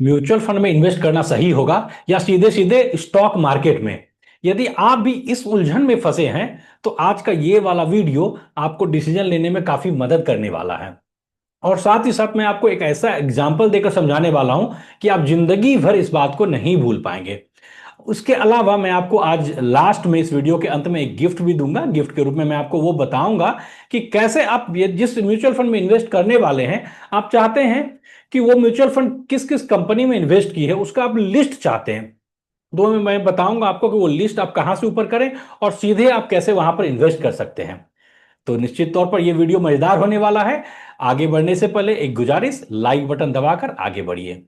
Mutual fund में invest करना सही होगा या सीधे सीधे स्टॉक मार्केट में? यदि आप भी इस उलझन में फंसे हैं तो आज का ये वाला वीडियो आपको डिसीजन लेने में काफी मदद करने वाला है। और साथ ही साथ मैं आपको एक ऐसा एग्जाम्पल देकर समझाने वाला हूं कि आप जिंदगी भर इस बात को नहीं भूल पाएंगे। उसके अलावा मैं आपको आज लास्ट में इस वीडियो के अंत में एक गिफ्ट भी दूंगा। गिफ्ट के रूप में मैं आपको वो बताऊंगा कि कैसे आप ये जिस म्यूचुअल फंड में इन्वेस्ट करने वाले हैं, आप चाहते हैं कि वो म्यूचुअल फंड किस किस कंपनी में इन्वेस्ट की है उसका आप लिस्ट चाहते हैं। दो में मैं बताऊंगा आपको कि वो लिस्ट आप कहां से ऊपर करें और सीधे आप कैसे वहां पर इन्वेस्ट कर सकते हैं। तो निश्चित तौर पर यह वीडियो मजेदार होने वाला है। आगे बढ़ने से पहले एक गुजारिश, लाइक बटन दबाकर आगे बढ़िए।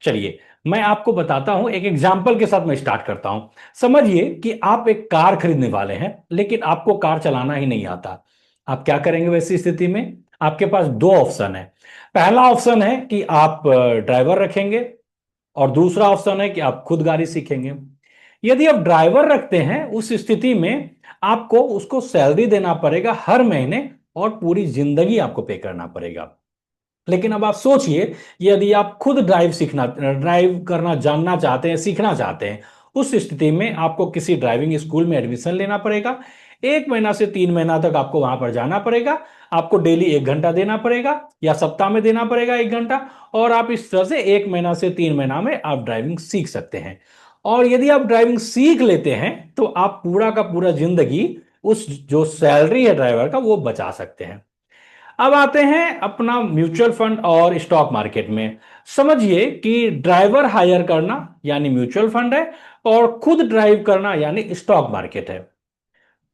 चलिए, मैं आपको बताता हूं, एक एग्जाम्पल के साथ मैं स्टार्ट करता हूं। समझिए कि आप एक कार खरीदने वाले हैं लेकिन आपको कार चलाना ही नहीं आता। आप क्या करेंगे वैसी स्थिति में? आपके पास दो ऑप्शन है। पहला ऑप्शन है कि आप ड्राइवर रखेंगे और दूसरा ऑप्शन है कि आप खुद गाड़ी सीखेंगे। यदि आप ड्राइवर रखते हैं उस स्थिति में आपको उसको सैलरी देना पड़ेगा हर महीने और पूरी जिंदगी आपको पे करना पड़ेगा। लेकिन अब आप सोचिए, यदि आप खुद ड्राइव करना जानना चाहते हैं, सीखना चाहते हैं, उस स्थिति में आपको किसी ड्राइविंग स्कूल में एडमिशन लेना पड़ेगा। 1 महीना से 3 महीना तक आपको वहां पर जाना पड़ेगा। आपको डेली 1 घंटा देना पड़ेगा या सप्ताह में देना पड़ेगा 1 घंटा। और आप इस तरह से 1 महीना से 3 महीना में आप ड्राइविंग सीख सकते हैं। और यदि आप ड्राइविंग सीख लेते हैं तो आप पूरा का पूरा जिंदगी उस जो सैलरी है ड्राइवर का वो बचा सकते हैं। अब आते हैं अपना म्यूचुअल फंड और स्टॉक मार्केट में। समझिए कि ड्राइवर हायर करना यानी म्यूचुअल फंड है और खुद ड्राइव करना यानी स्टॉक मार्केट है।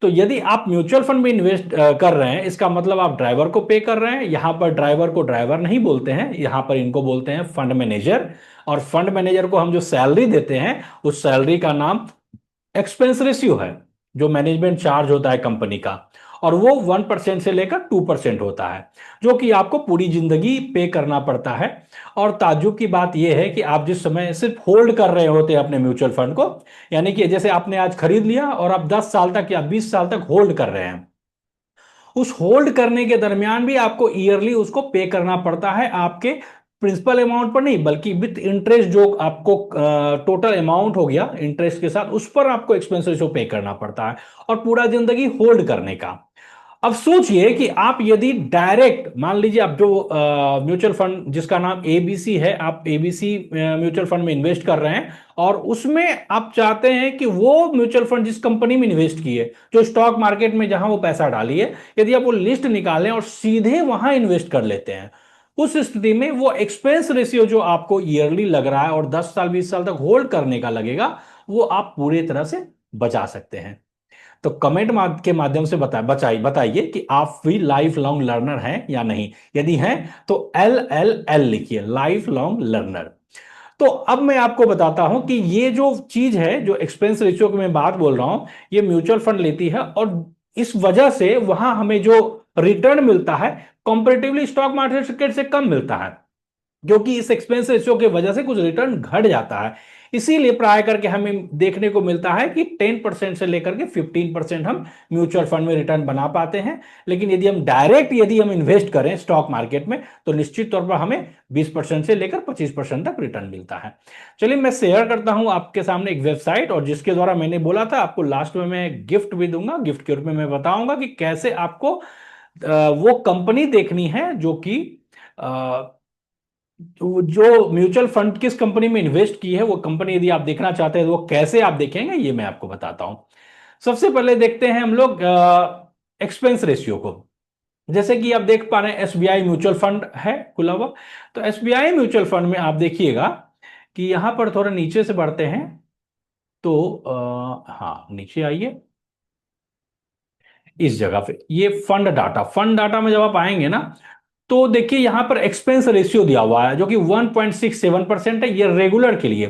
तो यदि आप म्यूचुअल फंड में इन्वेस्ट कर रहे हैं, इसका मतलब आप ड्राइवर को पे कर रहे हैं। यहां पर ड्राइवर को ड्राइवर नहीं बोलते हैं, यहां पर इनको बोलते हैं फंड मैनेजर। और फंड मैनेजर को हम जो सैलरी देते हैं उस सैलरी का नाम एक्सपेंस रेशियो है, जो मैनेजमेंट चार्ज होता है कंपनी का। और वो 1% से लेकर 2% होता है, जो कि आपको पूरी जिंदगी पे करना पड़ता है। और ताज्जुब की बात यह है कि आप जिस समय सिर्फ होल्ड कर रहे होते हैं अपने म्यूचुअल फंड को, यानी कि जैसे आपने आज खरीद लिया और आप 10 साल तक या 20 साल तक होल्ड कर रहे हैं, उस होल्ड करने के दरमियान भी आपको ईयरली उसको पे करना पड़ता है। आपके प्रिंसिपल अमाउंट पर नहीं बल्कि विथ इंटरेस्ट, जो आपको टोटल अमाउंट हो गया इंटरेस्ट के साथ, उस पर आपको एक्सपेंस रेशियो पे करना पड़ता है और पूरा जिंदगी होल्ड करने का। अब सोचिए कि आप यदि डायरेक्ट, मान लीजिए आप जो म्यूचुअल फंड जिसका नाम एबीसी है, आप एबीसी म्यूचुअल फंड में इन्वेस्ट कर रहे हैं और उसमें आप चाहते हैं कि वो म्यूचुअल फंड जिस कंपनी में इन्वेस्ट किए, जो स्टॉक मार्केट में जहां वो पैसा डाली है, यदि आप वो लिस्ट निकालें और सीधे वहां इन्वेस्ट कर लेते हैं, उस स्थिति में वो एक्सपेंस रेशियो जो आपको ईयरली लग रहा है और 10 साल 20 साल तक होल्ड करने का लगेगा, वो आप पूरी तरह से बचा सकते हैं। तो कमेंट के माध्यम से बताइए कि आप भी लाइफ लॉन्ग लर्नर हैं या नहीं। यदि हैं तो LLL लिखिए, लाइफ लॉन्ग लर्नर। तो अब मैं आपको बताता हूं कि ये जो चीज है, जो एक्सपेंस रेशियो की मैं बात बोल रहा हूं, ये म्यूचुअल फंड लेती है और इस वजह से वहां हमें जो रिटर्न मिलता है कंपैरेटिवली स्टॉक मार्केट से कम मिलता है, क्योंकि इस एक्सपेंस रेशियो की वजह से कुछ रिटर्न घट जाता है। इसीलिए प्राय करके हमें देखने को मिलता है कि 10% से लेकर के 15% हम म्यूचुअल फंड में रिटर्न बना पाते हैं। लेकिन यदि हम इन्वेस्ट करें स्टॉक मार्केट में तो निश्चित तौर पर हमें 20% से लेकर 25% तक रिटर्न मिलता है। चलिए, मैं शेयर करता हूं आपके सामने एक वेबसाइट, और जिसके द्वारा मैंने बोला था आपको लास्ट में मैं गिफ्ट भी दूंगा। गिफ्ट के रूप में मैं बताऊंगा कि कैसे आपको वो कंपनी देखनी है जो कि तो जो म्यूचुअल फंड किस कंपनी में इन्वेस्ट की है, वो कंपनी यदि आप देखना चाहते हैं तो वो कैसे आप देखेंगे, ये मैं आपको बताता हूं। सबसे पहले देखते हैं हम लोग एक्सपेंस रेशियो को। जैसे कि आप देख पा रहे हैं एसबीआई म्यूचुअल फंड है खुला हुआ। तो एसबीआई म्यूचुअल फंड में आप देखिएगा कि यहां पर थोड़ा नीचे से बढ़ते हैं। तो हाँ, नीचे आइए। इस जगह पे ये फंड डाटा में जब आप आएंगे ना, तो देखिए यहां पर एक्सपेंस रेशियो दिया हुआ है जो कि 1.67% है, ये रेगुलर के लिए।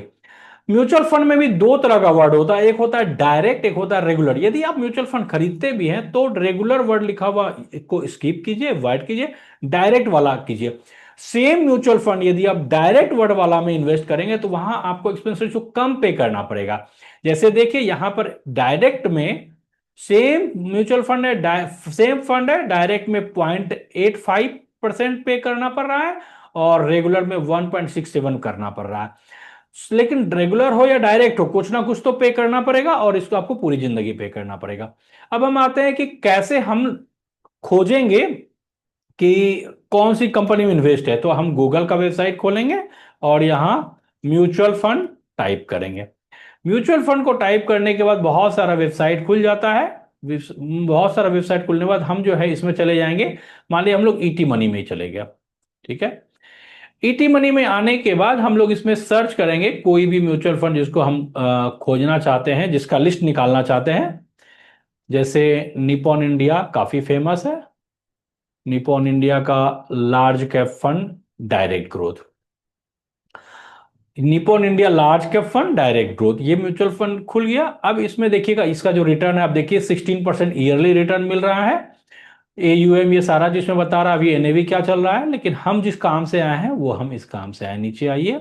म्यूचुअल फंड में भी दो तरह का वर्ड होता है, एक होता है डायरेक्ट, एक होता है रेगुलर। यदि आप म्यूचुअल फंड खरीदते भी हैं तो रेगुलर वर्ड लिखा हुआ को स्किप कीजिए, अवॉइड कीजिए, डायरेक्ट वाला कीजिए। सेम म्यूचुअल फंड यदि आप डायरेक्ट वर्ड वाला में इन्वेस्ट करेंगे तो वहां आपको एक्सपेंस रेशियो कम पे करना पड़ेगा। जैसे देखिए यहां पर डायरेक्ट में सेम म्यूचुअल फंड है, सेम फंड है, डायरेक्ट में 0.85% पे करना पड़ रहा है और रेगुलर में 1.67 करना पड़ रहा है। लेकिन रेगुलर हो या डायरेक्ट हो, कुछ ना कुछ तो पे करना पड़ेगा और इसको आपको पूरी जिंदगी पे करना पड़ेगा। अब हम आते हैं कि कैसे हम खोजेंगे कि कौन सी कंपनी में इन्वेस्ट है। तो हम गूगल का वेबसाइट खोलेंगे और यहां म्यूचुअल फंड टाइप करेंगे। म्यूचुअल फंड को टाइप करने के बाद बहुत सारा वेबसाइट खुल जाता है। बहुत सारा वेबसाइट खुलने के बाद हम जो है इसमें चले जाएंगे। मान लिया हम लोग ईटी मनी में ही चले गया, ठीक है। ईटी मनी में आने के बाद हम लोग इसमें सर्च करेंगे कोई भी म्यूचुअल फंड जिसको हम खोजना चाहते हैं, जिसका लिस्ट निकालना चाहते हैं। जैसे निपॉन इंडिया काफी फेमस है, निपॉन इंडिया का large cap fund direct growth. Nippon India large cap fund direct growth, ये म्यूचुअल फंड खुल गया। अब इसमें देखिएगा इसका जो रिटर्न है, आप देखिए 16% ईयरली रिटर्न मिल रहा है। एयूएम ये सारा जिसमें बता रहा है, अभी एनएवी क्या चल रहा है, लेकिन हम जिस काम से आए हैं वो हम इस काम से आए। नीचे आइए,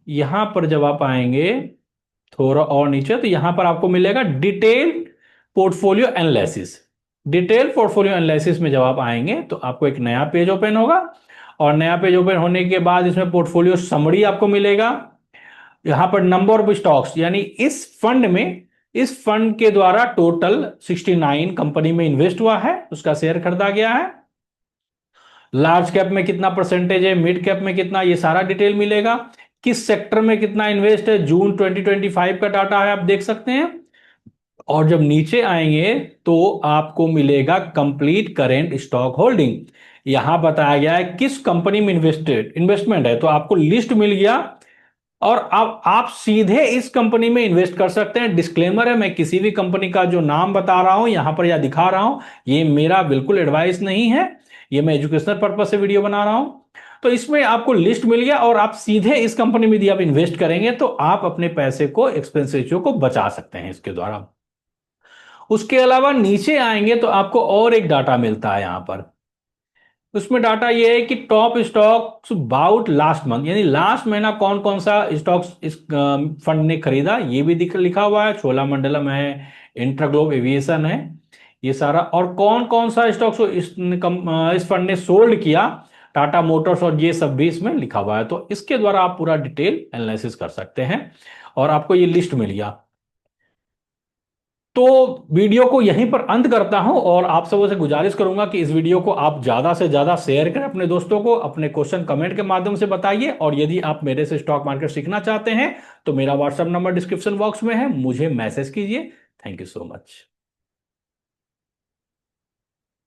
यहां पर जब आप आएंगे थोड़ा और नीचे, तो यहां पर आपको मिलेगा detail portfolio analysis. Detail portfolio analysis में जब आप आएंगे तो आपको एक नया पेज ओपन होगा और नया पेज ओपन होने के बाद इसमें पोर्टफोलियो समरी आपको मिलेगा। यहां पर नंबर ऑफ स्टॉक्स, यानी इस फंड के द्वारा टोटल 69 कंपनी में इन्वेस्ट हुआ है, उसका शेयर खरीदा गया है। लार्ज कैप में कितना परसेंटेज है, मिड कैप में कितना, ये सारा डिटेल मिलेगा। किस सेक्टर में कितना इन्वेस्ट है, जून 2025 का डाटा है, आप देख सकते हैं। और जब नीचे आएंगे तो आपको मिलेगा कंप्लीट करेंट स्टॉक होल्डिंग। यहां बताया गया है किस कंपनी में इन्वेस्टमेंट है, तो आपको लिस्ट मिल गया और अब आप सीधे इस कंपनी में इन्वेस्ट कर सकते हैं। डिस्क्लेमर है, मैं किसी भी कंपनी का जो नाम बता रहा हूं यहां पर या दिखा रहा हूं, ये मेरा बिल्कुल एडवाइस नहीं है, ये मैं एजुकेशनल पर्पज से वीडियो बना रहा हूं। तो इसमें आपको लिस्ट मिल गया और आप सीधे इस कंपनी में यदि आप इन्वेस्ट करेंगे तो आप अपने पैसे को, एक्सपेंस रेशियो को बचा सकते हैं इसके द्वारा। उसके अलावा नीचे आएंगे तो आपको और एक डाटा मिलता है यहां पर। उसमें डाटा ये है कि top stocks bout last month, यानी लास्ट महीना कौन कौन सा स्टॉक्स इस फंड ने खरीदा, ये भी लिखा हुआ है। चोलामंडलम है, इंट्राग्लोब एविएशन है, ये सारा। और कौन कौन सा स्टॉक्स इस फंड ने सोल्ड किया, टाटा मोटर्स और ये सब भी इसमें लिखा हुआ है। तो इसके द्वारा आप पूरा डिटेल एनालिसिस कर सकते हैं और आपको ये लिस्ट मिल गया। तो वीडियो को यहीं पर अंत करता हूं और आप सबों से गुजारिश करूंगा कि इस वीडियो को आप ज्यादा से ज्यादा शेयर करें अपने दोस्तों को, अपने क्वेश्चन कमेंट के माध्यम से बताइए। और यदि आप मेरे से स्टॉक मार्केट सीखना चाहते हैं तो मेरा व्हाट्सएप नंबर डिस्क्रिप्शन बॉक्स में है, मुझे मैसेज कीजिए। Thank you so much.